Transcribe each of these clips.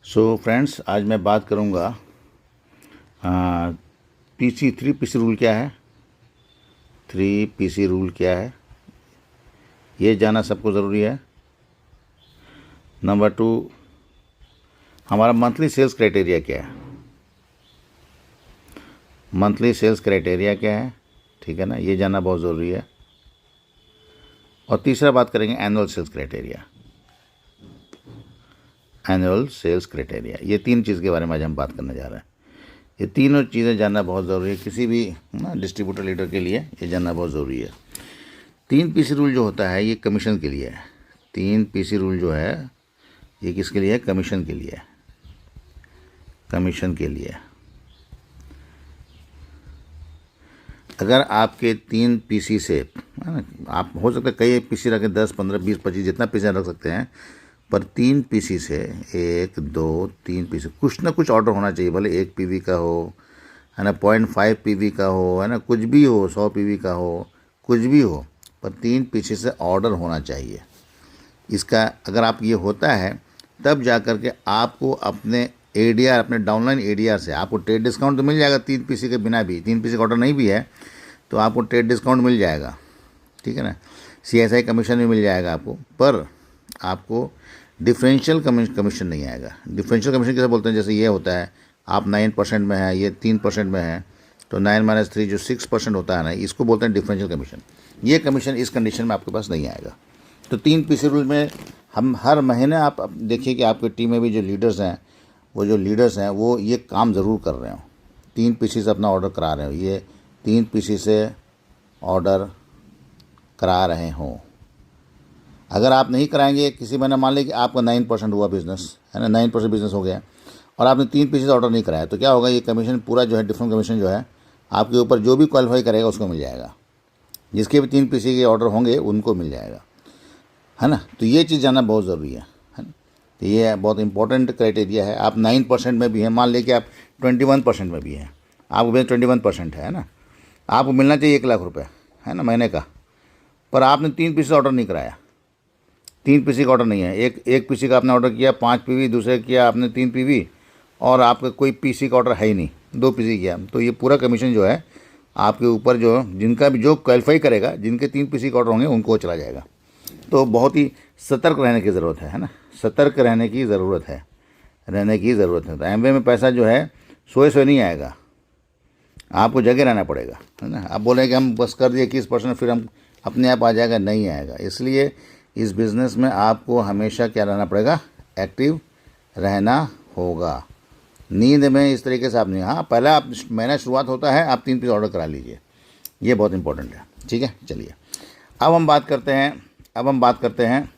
So friends, आज मैं बात करूँगा पीसी 3 पीसी रूल क्या है। 3 पीसी रूल क्या है ये जानना सबको ज़रूरी है। नंबर 2, हमारा मंथली सेल्स क्राइटेरिया क्या है। मंथली सेल्स क्राइटेरिया क्या है, ठीक है ना, ये जानना बहुत ज़रूरी है। और तीसरा बात करेंगे annual sales criteria. Annual sales criteria, ये 3 चीज़ के बारे में आज हम बात करने जा रहे हैं। ये तीनों चीज़ें जानना बहुत ज़रूरी है किसी भी डिस्ट्रीब्यूटर लीडर के लिए, ये जानना बहुत ज़रूरी है। 3 पीसी रूल जो होता है ये कमीशन के लिए है। 3 पीसी रूल जो है ये किसके लिए है? कमीशन के लिए है। कमीशन के लिए। अगर आपके 3 पीसी से आप हो सकता है कई पीसी रखें, 10, 15, 20, 25 जितना पीसी रख सकते हैं, पर 3 पीसी से 1, 2, 3 पीसी कुछ ना कुछ ऑर्डर होना चाहिए। भले 1 पीवी का हो, है ना, 0.5 पीवी का हो, है ना, कुछ भी हो, 100 पीवी का हो, कुछ भी हो, पर 3 पीसी से ऑर्डर होना चाहिए। इसका अगर आप ये होता है तब जा कर के आपको अपने एडीआर, अपने डाउनलाइन एडीआर से आपको ट्रेड डिस्काउंट तो मिल जाएगा। 3 पीसी के बिना भी, 3 पीसी का ऑर्डर नहीं भी है तो आपको ट्रेड डिस्काउंट मिल जाएगा, ठीक है ना। सीएसआई कमीशन भी मिल जाएगा आपको, पर आपको डिफरेंशियल कमीशन नहीं आएगा। डिफरेंशियल कमीशन कैसे बोलते हैं? जैसे ये होता है, आप 9% में है, ये 3% में है, तो 9 - 3 जो 6% होता है ना, इसको बोलते हैं डिफरेंशियल कमीशन। ये कमीशन इस कंडीशन में आपके पास नहीं आएगा। तो 3 पीसी रूल में हम हर महीने आप देखिए कि आपकी टीम में भी जो लीडर्स हैं, वो ये काम ज़रूर कर रहे हो, 3 पीसी से अपना ऑर्डर करा रहे हो, ये 3 पीसी से ऑर्डर करा रहे हों। अगर आप नहीं कराएंगे, किसी महीने मान लीजिए कि आपका 9% हुआ बिज़नेस, है ना, 9% बिज़नेस हो गया और आपने 3 पीसी से ऑर्डर नहीं कराया, तो क्या होगा? ये कमीशन पूरा जो है, डिफरेंट कमीशन जो है आपके ऊपर जो भी क्वालिफाई करेगा उसको मिल जाएगा। जिसके भी 3 पीसी के ऑर्डर होंगे उनको मिल जाएगा, है ना। तो ये चीज़ जानना बहुत ज़रूरी है ना। तो ये बहुत इंपॉर्टेंट क्राइटेरिया है। आप 9% में भी हैं, मान लीजिए कि आप 21% में भी हैं, आपको भी 21% है ना, आपको मिलना चाहिए 1 लाख रुपये, है ना, महीने का, पर आपने 3 पीसी से ऑर्डर नहीं कराया। 3 पीसी का ऑर्डर नहीं है, एक पीसी का आपने ऑर्डर किया, 5 पीवी, दूसरे किया आपने 3 पीवी, और आपका कोई पीसी का ऑर्डर है ही नहीं, 2 पीसी किया, तो ये पूरा कमीशन जो है आपके ऊपर, जो जिनका भी जो क्वालिफाई करेगा, जिनके 3 पीसी का ऑर्डर होंगे उनको चला जाएगा। तो बहुत ही सतर्क रहने की ज़रूरत है ना, सतर्क रहने की ज़रूरत है, तो एमवे में पैसा जो है सोए सोए नहीं आएगा, आपको जगह रहना पड़ेगा, है ना। आप बोलें कि हम बस कर दिए 21%, फिर हम अपने आप आ जाएगा, नहीं आएगा। इसलिए इस बिज़नेस में आपको हमेशा क्या रहना पड़ेगा? एक्टिव रहना होगा। नींद में इस तरीके से आप नहीं, हाँ, पहला आप महीना शुरुआत होता है, आप 3 पीस ऑर्डर करा लीजिए, ये बहुत इंपॉर्टेंट है, ठीक है। चलिए अब हम बात करते हैं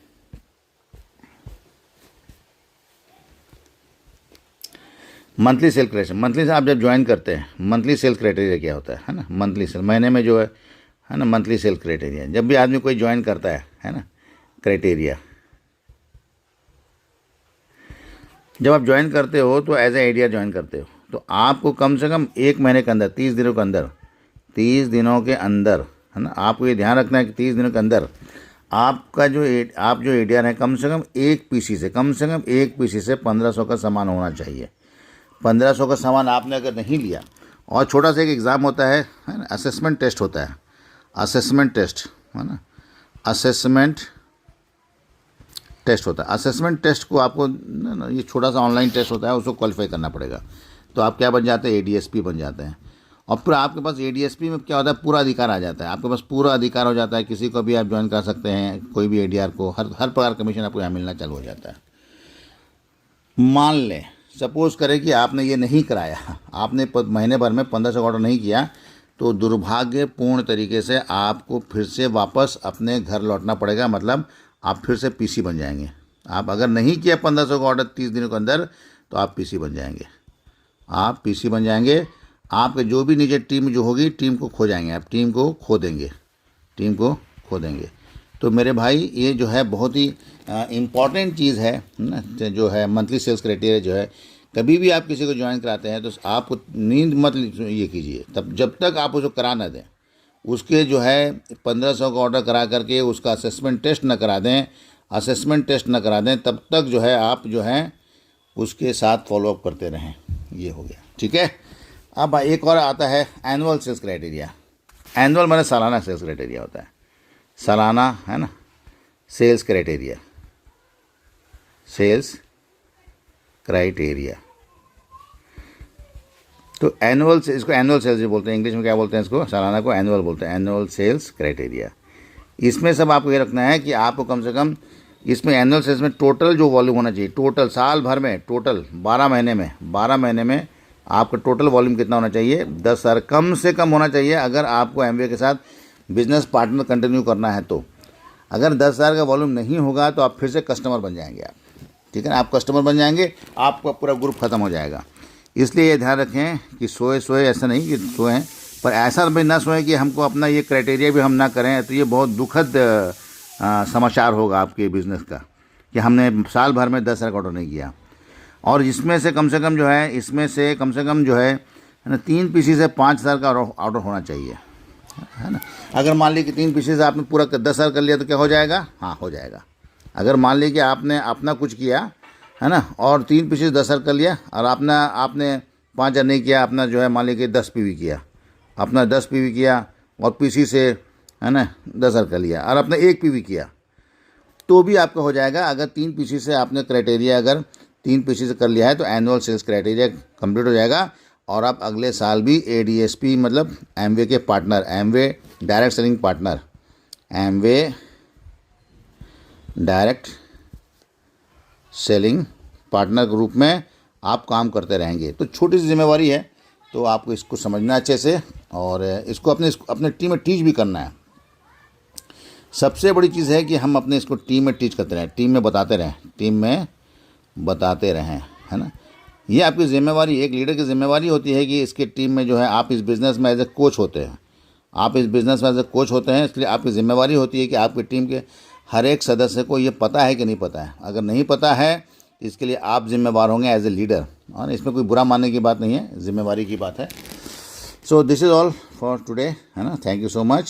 मंथली सेल क्राइटेरिया। मंथली से आप जब ज्वाइन करते हैं, मंथली सेल क्राइटेरिया क्या होता है ना, मंथली सेल, महीने में जो है ना, मंथली सेल क्राइटेरिया। जब भी आदमी कोई ज्वाइन करता है ना, क्राइटेरिया, जब आप ज्वाइन करते हो तो एज ए आइडिया ज्वाइन करते हो, तो आपको कम से कम 1 महीने के अंदर, 30 दिनों के अंदर, है ना, आपको ये ध्यान रखना है कि 30 दिनों के अंदर आपका आप जो एडीआर है, कम से कम 1 पीसी से, 1500 का सामान होना चाहिए। 1500 का सामान आपने अगर नहीं लिया, और छोटा सा एक एग्ज़ाम होता है ना, असेसमेंट टेस्ट होता है, असेसमेंट टेस्ट, है ना, असेसमेंट टेस्ट को आपको ना, ये छोटा सा ऑनलाइन टेस्ट होता है, उसको क्वालिफाई करना पड़ेगा। तो आप क्या बन जाते हैं? एडीएसपी बन जाते हैं। और फिर आपके पास एडीएसपी में क्या होता है? पूरा अधिकार आ जाता है, आपके पास पूरा अधिकार हो जाता है, किसी को भी आप ज्वाइन कर सकते हैं, कोई भी एडीआर को, हर प्रकार कमीशन आपको यहाँ मिलना चालू हो जाता है। मान लें, सपोज करें कि आपने ये नहीं कराया, आपने महीने भर में 1500 ऑर्डर नहीं किया, तो दुर्भाग्यपूर्ण तरीके से आपको फिर से वापस अपने घर लौटना पड़ेगा। मतलब आप फिर से पीसी बन जाएंगे। आप अगर नहीं किया 1500 का ऑर्डर 30 दिनों के अंदर, तो आप पीसी बन जाएंगे, आपके जो भी निजी टीम जो होगी, टीम को खो जाएंगे, आप टीम को खो देंगे। तो मेरे भाई, ये जो है बहुत ही इम्पॉर्टेंट चीज़ है ना, जो है मंथली सेल्स क्राइटेरिया जो है। कभी भी आप किसी को ज्वाइन कराते हैं तो आपको नींद मत ये कीजिए, तब जब तक आप उसको करा ना दें, उसके जो है 1500 का ऑर्डर करा करके उसका असेसमेंट टेस्ट न करा दें, तब तक जो है आप जो है उसके साथ फॉलोअप करते रहें। ये हो गया, ठीक है। अब एक और आता है एनुअल सेल्स क्राइटेरिया। एनुअल माने सालाना सेल्स क्राइटेरिया होता है, सालाना, है ना, सेल्स क्राइटेरिया, सेल्स क्राइटेरिया। तो एनुअल से, इसको एनुअल सेल्स भी बोलते हैं, इंग्लिश में क्या बोलते हैं इसको, सालाना को एनुअल बोलते हैं, एनुअल सेल्स क्राइटेरिया। इसमें सब आपको ये रखना है कि आपको कम से कम इसमें एनुअल सेल्स में टोटल जो वॉल्यूम होना चाहिए, टोटल साल भर में, टोटल 12 महीने में आपका टोटल वॉल्यूम कितना होना चाहिए, 10,000 कम से कम होना चाहिए अगर आपको एमवे के साथ बिजनेस पार्टनर कंटिन्यू करना है तो। अगर 10,000 का वॉल्यूम नहीं होगा तो आप फिर से कस्टमर बन जाएंगे आप, ठीक है ना, आप कस्टमर बन जाएंगे, आपका पूरा ग्रुप खत्म हो जाएगा। इसलिए ये ध्यान रखें कि सोए ऐसा नहीं कि सोए हैं, पर ऐसा भी ना सोए कि हमको अपना ये क्राइटेरिया भी हम ना करें, तो ये बहुत दुखद समाचार होगा आपके बिज़नेस का कि हमने साल भर में 10,000 का ऑर्डर नहीं किया। और इसमें से कम से कम जो है, इसमें से कम से कम जो है ना 3 पीसी से 5,000 का ऑर्डर होना चाहिए, है ना। अगर मान लीजिए कि 3 पीसी से आपने पूरा 10,000 कर लिया तो क्या हो जाएगा, हाँ हो जाएगा। अगर मान लीजिए कि आपने अपना कुछ किया, है ना, और 3 पीसी 10,000 कर लिया, और आपने 5,000 नहीं किया, अपना जो है मान लीजिए कि 10 पीवी किया, अपना 10 पीवी किया और पीसी से, है ना, 10,000 कर लिया, और अपना 1 पीवी किया, तो भी आपका हो जाएगा। अगर 3 पीसी से आपने क्राइटेरिया अगर 3 पीसी से कर लिया है तो एनुअल सेल्स क्राइटेरिया कंप्लीट हो जाएगा, और आप अगले साल भी एडीएसपी मतलब एमवे के partner, Amway direct selling partner, Amway direct selling partner के रूप में आप काम करते रहेंगे। तो छोटी सी जिम्मेवारी है, तो आपको इसको समझना अच्छे से, और इसको अपने टीम में टीच भी करना है। सबसे बड़ी चीज़ है कि हम अपने इसको टीम में टीच करते रहें, टीम में बताते रहें, है ना। ये आपकी जिम्मेवारी, एक लीडर की जिम्मेवारी होती है कि इसके टीम में जो है, आप इस बिज़नेस में एज ए कोच होते हैं, इसलिए आपकी जिम्मेवारी होती है कि आपकी टीम के हर एक सदस्य को ये पता है कि नहीं पता है। अगर नहीं पता है तो इसके लिए आप जिम्मेवार होंगे एज ए लीडर, और इसमें कोई बुरा मानने की बात नहीं है, जिम्मेवारी की बात है। So this is all for today, है ना। Thank you so much.